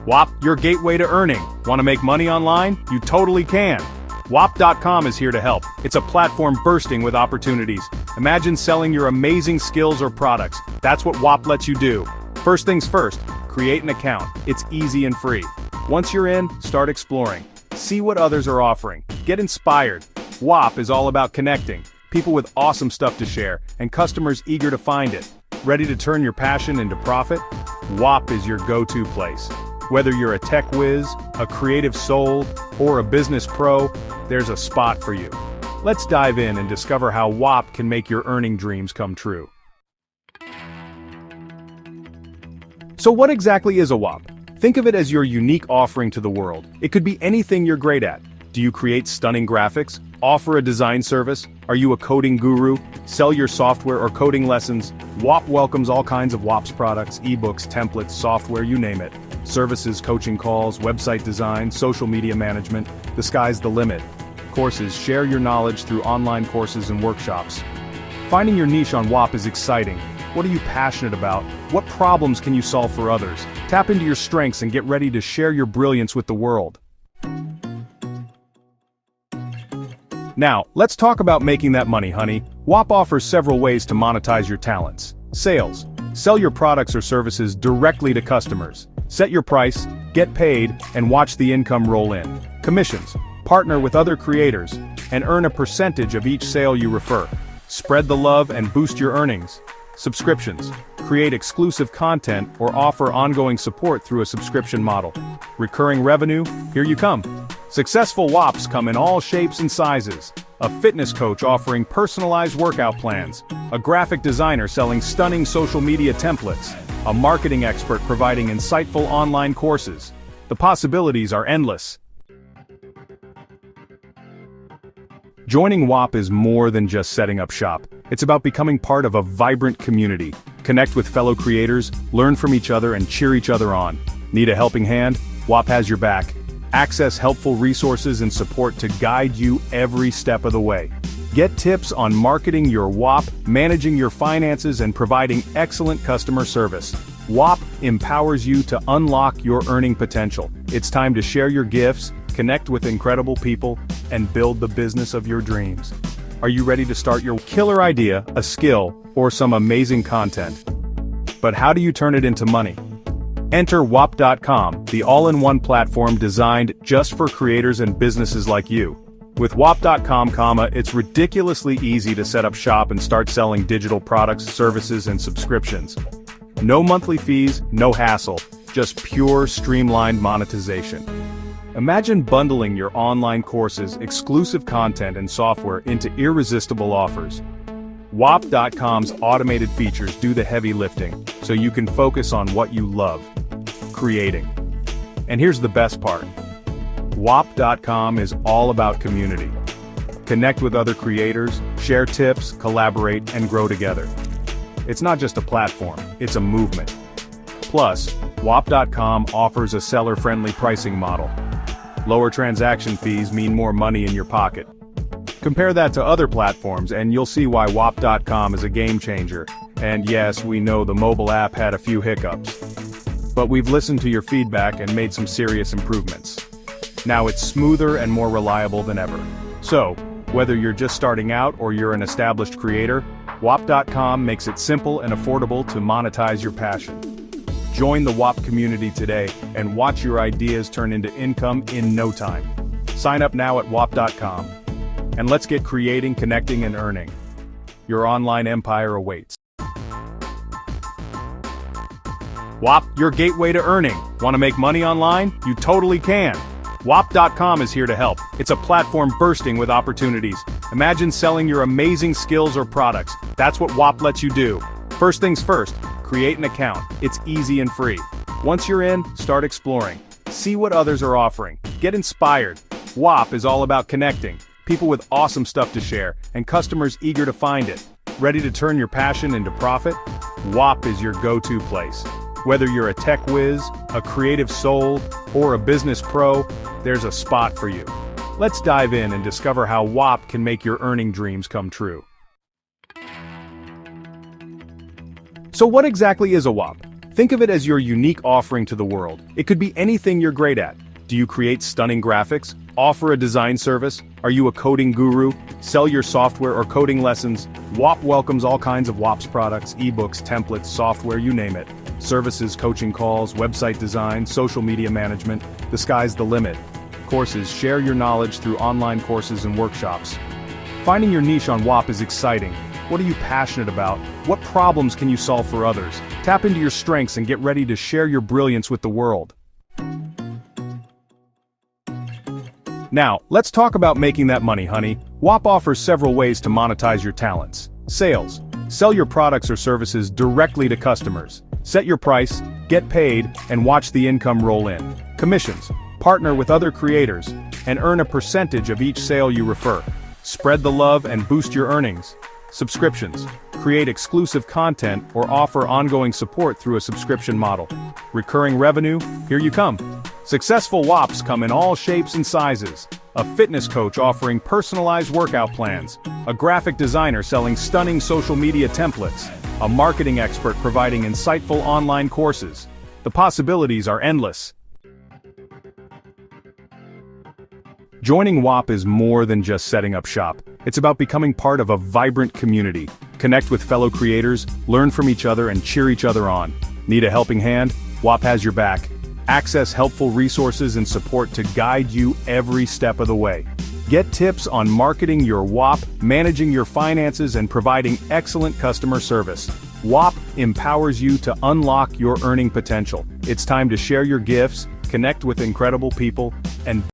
Whop, your gateway to earning. Want to make money online? You totally can. Whop.com is here to help. It's a platform bursting with opportunities. Imagine selling your amazing skills or products. That's what Whop lets you do. First things first, create an account. It's easy and free. Once you're in, start exploring. See what others are offering. Get inspired. Whop is all about connecting. People with awesome stuff to share, and customers eager to find it. Ready to turn your passion into profit? Whop is your go-to place. Whether you're a tech whiz, a creative soul, or a business pro, there's a spot for you. Let's dive in and discover how Whop can make your earning dreams come true. So what exactly is a Whop? Think of it as your unique offering to the world. It could be anything you're great at. Do you create stunning graphics? Offer a design service? Are you a coding guru? Sell your software or coding lessons? Whop welcomes all kinds of Whop's products, ebooks, templates, software, you name it. Services, coaching calls, website design, social media management. The sky's the limit. Courses, share your knowledge through online courses and workshops. Finding your niche on Whop is exciting. What are you passionate about? What problems can you solve for others? Tap into your strengths and get ready to share your brilliance with the world. Now, let's talk about making that money, honey. Whop offers several ways to monetize your talents. Sales. Sell your products or services directly to customers. Set your price, get paid, and watch the income roll in. Commissions. Partner with other creators, and earn a percentage of each sale you refer. Spread the love and boost your earnings. Subscriptions. Create exclusive content or offer ongoing support through a subscription model. Recurring revenue, here you come. Successful Whops come in all shapes and sizes. A fitness coach offering personalized workout plans. A graphic designer selling stunning social media templates. A marketing expert providing insightful online courses. The possibilities are endless. Joining Whop is more than just setting up shop. It's about becoming part of a vibrant community. Connect with fellow creators, learn from each other, and cheer each other on. Need a helping hand? Whop has your back. Access helpful resources and support to guide you every step of the way. Get tips on marketing your Whop, managing your finances, and providing excellent customer service. Whop empowers you to unlock your earning potential. It's time to share your gifts, connect with incredible people, and build the business of your dreams. Are you ready to start your killer idea, a skill, or some amazing content? But how do you turn it into money? Enter Whop.com, the all-in-one platform designed just for creators and businesses like you. With Whop.com, it's ridiculously easy to set up shop and start selling digital products, services, and subscriptions. No monthly fees, no hassle, just pure streamlined monetization. Imagine bundling your online courses, exclusive content, and software into irresistible offers. Whop.com's automated features do the heavy lifting, so you can focus on what you love, creating. And here's the best part. Whop.com is all about community. Connect with other creators, share tips, collaborate, and grow together. It's not just a platform, it's a movement. Plus, Whop.com offers a seller-friendly pricing model. Lower transaction fees mean more money in your pocket. Compare that to other platforms and you'll see why Whop.com is a game changer. And yes, we know the mobile app had a few hiccups. But we've listened to your feedback and made some serious improvements. Now it's smoother and more reliable than ever. So, whether you're just starting out or you're an established creator, Whop.com makes it simple and affordable to monetize your passion. Join the Whop community today and watch your ideas turn into income in no time. Sign up now at Whop.com. And let's get creating, connecting, and earning. Your online empire awaits. Whop, your gateway to earning. Want to make money online? You totally can. Whop.com is here to help. It's a platform bursting with opportunities. Imagine selling your amazing skills or products. That's what Whop lets you do. First things first, create an account. It's easy and free. Once you're in, start exploring. See what others are offering. Get inspired. Whop is all about connecting. People with awesome stuff to share, and customers eager to find it. Ready to turn your passion into profit? Whop is your go-to place. Whether you're a tech whiz, a creative soul, or a business pro, there's a spot for you. Let's dive in and discover how Whop can make your earning dreams come true. So what exactly is a Whop? Think of it as your unique offering to the world. It could be anything you're great at. Do you create stunning graphics? Offer a design service? Are you a coding guru? Sell your software or coding lessons? WOP welcomes all kinds of WOP's products, ebooks, templates, software, you name it. Services, coaching calls, website design, social media management. The sky's the limit. Courses, share your knowledge through online courses and workshops. Finding your niche on WOP is exciting. What are you passionate about? What problems can you solve for others? Tap into your strengths and get ready to share your brilliance with the world. Now, let's talk about making that money, honey. WOP offers several ways to monetize your talents. Sales. Sell your products or services directly to customers. Set your price, get paid, and watch the income roll in. Commissions. Partner with other creators and earn a percentage of each sale you refer. Spread the love and boost your earnings. Subscriptions. Create exclusive content or offer ongoing support through a subscription model. Recurring revenue, here you come. Successful WOPs come in all shapes and sizes. A fitness coach offering personalized workout plans. A graphic designer selling stunning social media templates. A marketing expert providing insightful online courses. The possibilities are endless. Joining WOP is more than just setting up shop. It's about becoming part of a vibrant community. Connect with fellow creators, learn from each other, and cheer each other on. Need a helping hand? WOP has your back. Access helpful resources and support to guide you every step of the way. Get tips on marketing your WOP, managing your finances, and providing excellent customer service. WOP empowers you to unlock your earning potential. It's time to share your gifts, connect with incredible people, and